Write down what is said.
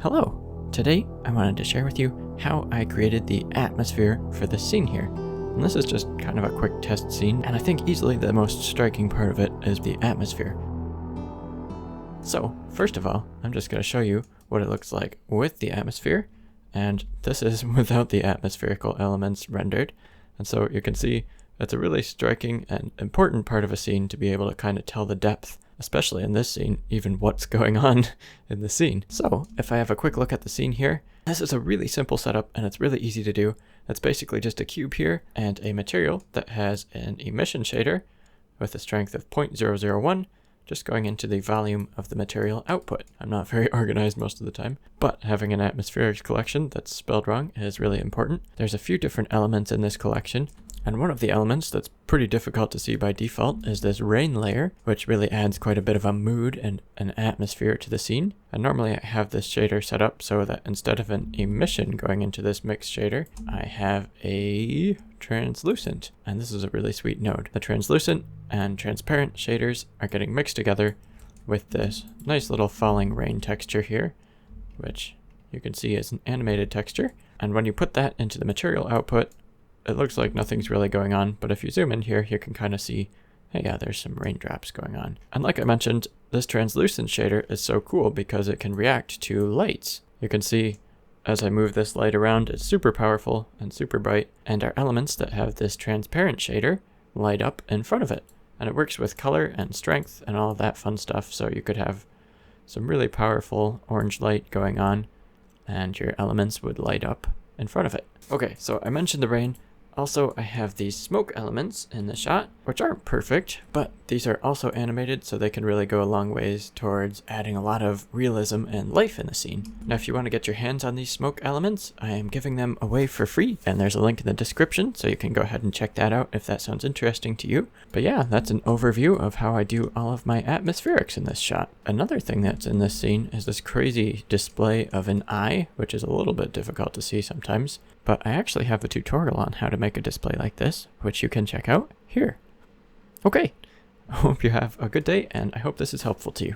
Hello! Today I wanted to share with you how I created the atmosphere for this scene here. And this is just kind of a quick test scene, and I think easily the most striking part of it is the atmosphere. So, first of all, I'm just going to show you what it looks like with the atmosphere, and this is without the atmospherical elements rendered. And so you can see it's a really striking and important part of a scene to be able to kind of tell the depth, especially in this scene, even what's going on in the scene. So if I have a quick look at the scene here, this is a really simple setup and it's really easy to do. It's basically just a cube here and a material that has an emission shader with a strength of 0.001, just going into the volume of the material output. I'm not very organized most of the time, but having an atmospheric collection that's spelled wrong is really important. There's a few different elements in this collection, and one of the elements that's pretty difficult to see by default is this rain layer, which really adds quite a bit of a mood and an atmosphere to the scene. And normally I have this shader set up so that instead of an emission going into this mix shader, I have a translucent. And this is a really sweet node. The translucent and transparent shaders are getting mixed together with this nice little falling rain texture here, which you can see is an animated texture. And when you put that into the material output, it looks like nothing's really going on, but if you zoom in here, you can kind of see, hey, yeah, there's some raindrops going on. And like I mentioned, this translucent shader is so cool because it can react to lights. You can see as I move this light around, it's super powerful and super bright, and our elements that have this transparent shader light up in front of it. And it works with color and strength and all of that fun stuff, so you could have some really powerful orange light going on, and your elements would light up in front of it. Okay, so I mentioned the rain. Also, I have these smoke elements in the shot, which aren't perfect, but these are also animated, so they can really go a long ways towards adding a lot of realism and life in the scene. Now, if you want to get your hands on these smoke elements, I am giving them away for free, and there's a link in the description, so you can go ahead and check that out if that sounds interesting to you. But yeah, that's an overview of how I do all of my atmospherics in this shot. Another thing that's in this scene is this crazy display of an eye, which is a little bit difficult to see sometimes. But I actually have a tutorial on how to make a display like this, which you can check out here. Okay, I hope you have a good day, and I hope this is helpful to you.